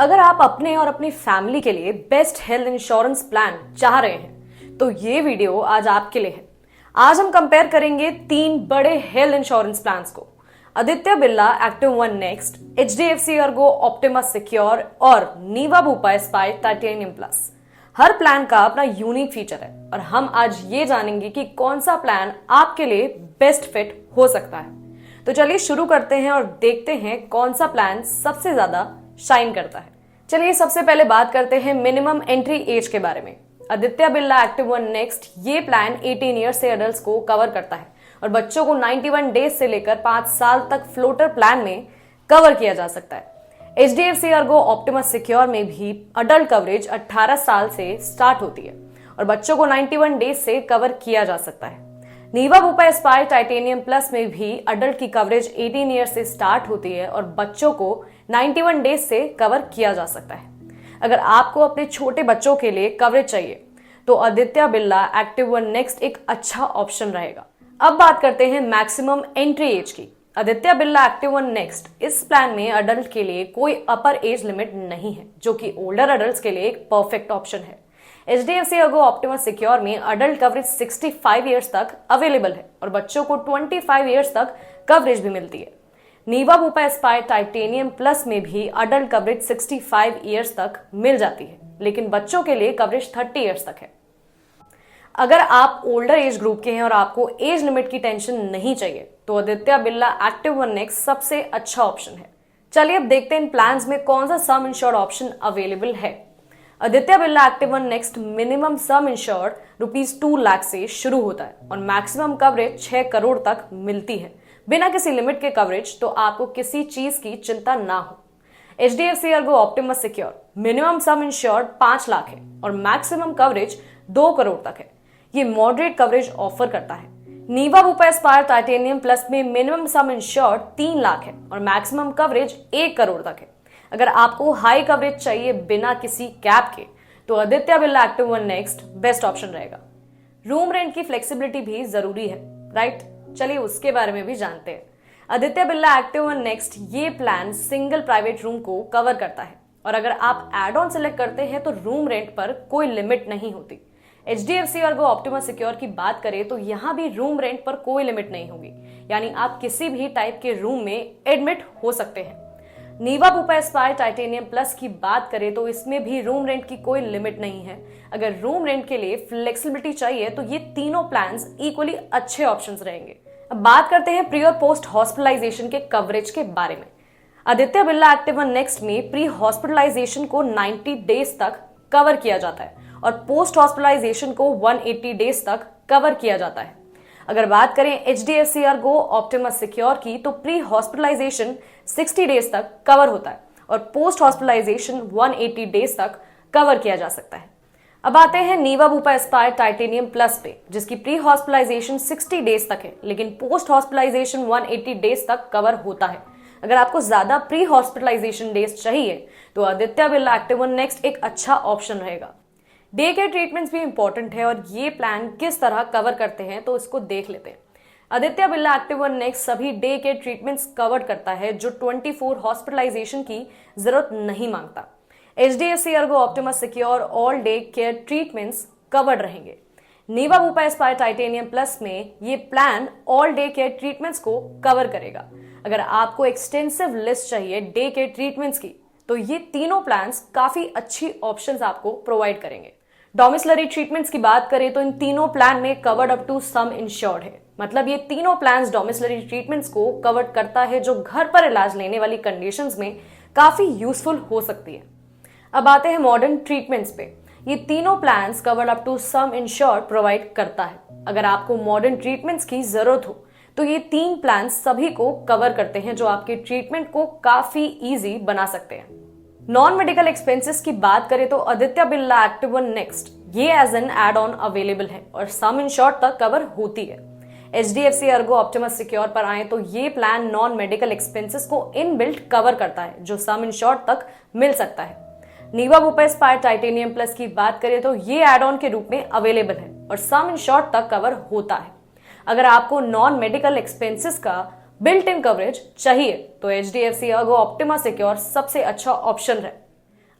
अगर आप अपने और अपनी फैमिली के लिए बेस्ट हेल्थ इंश्योरेंस प्लान चाह रहे हैं तो ये वीडियो आज आपके लिए है। आज हम कंपेयर करेंगे 3 बड़े हेल्थ इंश्योरेंस प्लान्स को। Aditya Birla active one next, HDFC Ergo optima secure और नीवा बुपा स्पाई टाइटेनियम प्लस। हर प्लान का अपना यूनिक फीचर है और हम आज ये जानेंगे कि कौन सा प्लान आपके लिए बेस्ट फिट हो सकता है। तो चलिए शुरू करते हैं और देखते हैं कौन सा प्लान सबसे ज्यादा शाइन करता है। चलिए सबसे पहले बात करते हैं मिनिमम एंट्री एज के बारे में। Aditya Birla active one next ये प्लान 18 ईयर्स से अडल्ट्स को कवर करता है और बच्चों को 91 डेज से लेकर 5 साल तक फ्लोटर प्लान में कवर किया जा सकता है। एचडीएफसी अर्गो ऑप्टिमा सिक्योर में भी अडल्ट कवरेज 18 साल से स्टार्ट होती है और बच्चों को 91 डेज से कवर किया जा सकता है। नीवा बुपा स्पाई टाइटेनियम प्लस में भी अडल्ट की कवरेज 18 ईयर से स्टार्ट होती है और बच्चों को 91 डेज से कवर किया जा सकता है। अगर आपको अपने छोटे बच्चों के लिए कवरेज चाहिए तो Aditya Birla active one next एक अच्छा ऑप्शन रहेगा। अब बात करते हैं मैक्सिमम एंट्री एज की। Aditya Birla active one next इस प्लान में अडल्ट के लिए कोई अपर एज लिमिट नहीं है, जो कि ओल्डर अडल्ट के लिए एक परफेक्ट ऑप्शन है। एचडीएफसी अर्गो ऑप्टिमा सिक्योर में अडल्ट कवरेज 65 ईयर्स तक अवेलेबल है और बच्चों को 25 ईयर्स तक कवरेज भी मिलती है। नीवा बुपा स्पाई टाइटेनियम प्लस में भी अडल्ट कवरेज 65 ईयर्स तक मिल जाती है, लेकिन बच्चों के लिए कवरेज 30 ईयर्स तक है। अगर आप ओल्डर एज ग्रुप के हैं और आपको एज लिमिट की टेंशन नहीं चाहिए तो Aditya Birla active one next सबसे अच्छा ऑप्शन है। चलिए अब देखते हैं इन प्लान्स में कौन सा सम इंश्योर्ड ऑप्शन अवेलेबल है। Aditya Birla active one next minimum सम इंश्योर्ड ₹2 लाख से शुरू होता है और मैक्सिमम कवरेज 6 करोड़ तक मिलती है बिना किसी लिमिट के कवरेज, तो आपको किसी चीज की चिंता ना हो। HDFC Ergo optima secure minimum सम इंश्योर्ड 5 लाख है और मैक्सिमम कवरेज 2 करोड़ तक है। ये मॉडरेट कवरेज ऑफर करता है। नीवा बुपा स्पायर टाइटेनियम प्लस में मिनिमम सम इंश्योर्ड 3 लाख है और मैक्सिमम कवरेज 1 करोड़ तक है। अगर आपको हाई कवरेज चाहिए बिना किसी कैप के तो Aditya Birla active one next best option रहेगा। रूम रेंट की फ्लेक्सिबिलिटी भी जरूरी है, राइट? चलिए उसके बारे में भी जानते हैं। Aditya Birla active one next ये प्लान सिंगल प्राइवेट रूम को कवर करता है और अगर आप एड ऑन सिलेक्ट करते हैं तो रूम रेंट पर कोई लिमिट नहीं होती। एचडीएफसी अर्गो ऑप्टिमा सिक्योर की बात करें तो यहाँ भी रूम रेंट पर कोई लिमिट नहीं होगी, यानी आप किसी भी टाइप के रूम में एडमिट हो सकते हैं। नीवा बुपा स्पाई टाइटेनियम प्लस की बात करें तो इसमें भी रूम रेंट की कोई लिमिट नहीं है। अगर रूम रेंट के लिए फ्लेक्सिबिलिटी चाहिए तो ये तीनों प्लान्स इक्वली अच्छे ऑप्शंस रहेंगे। अब बात करते हैं प्री और पोस्ट हॉस्पिटलाइजेशन के कवरेज के बारे में। Aditya Birla active one next में प्री हॉस्पिटलाइजेशन को 90 डेज तक कवर किया जाता है और पोस्ट हॉस्पिटलाइजेशन को 180 डेज तक कवर किया जाता है। अगर बात करें एचडीएफसी अर्गो ऑप्टिमा सिक्योर की तो प्री हॉस्पिटलाइजेशन 60 डेज तक कवर होता है और पोस्ट हॉस्पिटलाइजेशन 180 डेज तक कवर किया जा सकता है। अब आते हैं नीवा बुपा स्पायर टाइटेनियम प्लस पे, जिसकी प्री हॉस्पिटलाइजेशन 60 डेज तक है लेकिन पोस्ट हॉस्पिटलाइजेशन 180 डेज तक कवर होता है। अगर आपको ज्यादा प्री हॉस्पिटलाइजेशन डेज चाहिए तो Aditya Birla active one next एक अच्छा ऑप्शन रहेगा। डे केयर ट्रीटमेंट्स भी इंपॉर्टेंट है और ये प्लान किस तरह कवर करते हैं तो इसको देख लेते हैं। Aditya Birla active one next सभी डे केयर ट्रीटमेंट्स कवर करता है जो 24 हॉस्पिटलाइजेशन की जरूरत नहीं मांगता। HDFC Ergo optima secure all day care treatments covered रहेंगे। नीवा बुपा स्पाई टाइटेनियम प्लस में ये plan all day care treatments को कवर करेगा। अगर आपको एक्सटेंसिव लिस्ट चाहिए डे केयर ट्रीटमेंट्स की तो ये तीनों प्लान्स काफी अच्छी ऑप्शंस आपको प्रोवाइड करेंगे। डोमिसिलरी ट्रीटमेंट्स की बात करें तो इन तीनों प्लान में covered up to sum insured है, मतलब ये तीनों प्लान्स डोमिसिलरी ट्रीटमेंट्स को कवर करता है जो घर पर इलाज लेने वाली कंडीशंस में काफी यूजफुल हो सकती है। अब आते हैं मॉडर्न ट्रीटमेंट्स पे। ये तीनों plans covered up to sum insured provide करता है। अगर आपको मॉडर्न ट्रीटमेंट्स की जरूरत हो तो ये 3 प्लान्स सभी को कवर करते हैं जो आपके ट्रीटमेंट को काफी इजी बना सकते हैं। नॉन मेडिकल एक्सपेंसेस की बात करें तो Aditya Birla active one next ये as an add on available है और सम इंश्योर्ड तक कवर होती है। एचडीएफसी अर्गो ऑप्टिमा सिक्योर पर आए तो ये प्लान नॉन मेडिकल एक्सपेंसेस को इनबिल्ट कवर करता है जो सम इंश्योर्ड तक मिल सकता है। नीवा बुपा स्पायर टाइटेनियम प्लस की बात करें तो ये एड ऑन के रूप में अवेलेबल है और सम इंश्योर्ड तक कवर होता है। अगर आपको नॉन मेडिकल एक्सपेंसेस का बिल्ट इन कवरेज चाहिए तो एचडीएफसी अर्गो ऑप्टिमा सिक्योर सबसे अच्छा ऑप्शन है।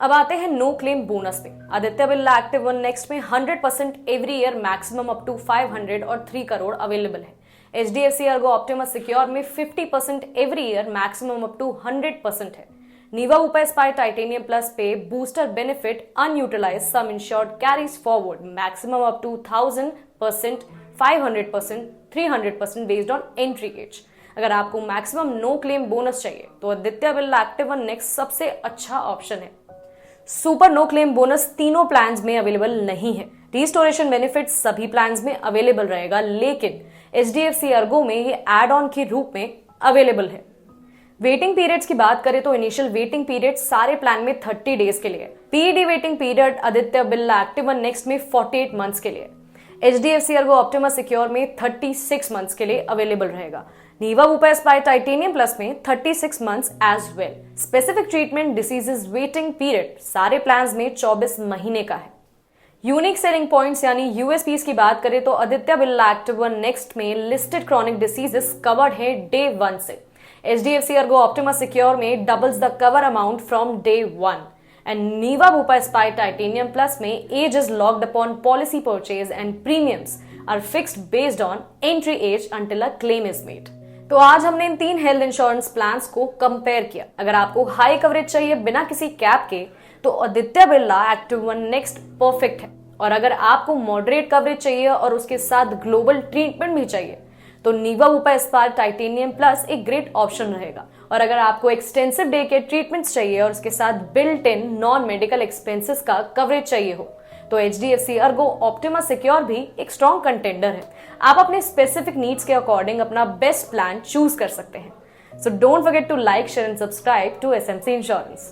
अब आते हैं नो क्लेम बोनस में। Aditya Birla active one next में 100% every year maximum up to 500 और 3 करोड़ अवेलेबल है। HDFC अर्गो ऑप्टिमस सिक्योर में 50% every year maximum up to 100% है। Niva Bupa aspire titanium plus पे booster benefit unutilized sum insured carries forward maximum up to 1000%, 500%, 300% based on entry age. अगर आपको maximum no claim bonus चाहिए तो Aditya Birla active one next सबसे अच्छा option है। Super no claim bonus तीनों plans में अवेलेबल नहीं है। रिस्टोरेशन बेनिफिट सभी प्लान्स में अवेलेबल रहेगा, लेकिन HDFC अर्गो में ये एड ऑन के रूप में अवेलेबल है। वेटिंग पीरियड्स की बात करें तो इनिशियल वेटिंग पीरियड सारे प्लान में 30 डेज के लिए, PED waiting period Aditya Birla active one next में 48 मंथ्स के लिए, HDFC अर्गो ऑप्टिमस सिक्योर में 36 मंथ्स के लिए अवेलेबल रहेगा। Niva Bupa aspire titanium plus में 36 months as well. Specific treatment diseases waiting period सारे प्लान्स में 24 महीने का है। यूनिक सेलिंग पॉइंट्स यानी USPs की बात करें तो Aditya Birla active one next में लिस्टेड क्रॉनिक डिसीजेस कवर्ड है डे 1 से। HDFC अर्गो ऑप्टिमस सिक्योर में doubles the cover amount from day 1 and Niva Bupa aspire titanium plus में age is locked upon policy purchase and premiums are fixed based on entry age until a claim is made. तो आज हमने इन 3 health insurance plans को compare किया। अगर आपको high coverage चाहिए बिना किसी कैप के तो Aditya Birla active one next perfect है, और अगर आपको मॉडरेट कवरेज चाहिए और उसके साथ ग्लोबल ट्रीटमेंट भी चाहिए तो नीवा वूपा एस्पायर टाइटेनियम प्लस एक ग्रेट ऑप्शन रहेगा। और अगर आपको एक्सटेंसिव डे के ट्रीटमेंट्स चाहिए और उसके साथ built in non medical expenses का कवरेज चाहिए हो तो HDFC अर्गो ऑप्टिमस सिक्योर भी एक स्ट्रॉन्ग कंटेंडर है। आप अपने स्पेसिफिक नीड्स के अकॉर्डिंग अपना बेस्ट प्लान चूज कर सकते हैं। So don't forget to like, share and subscribe to SMC insurance.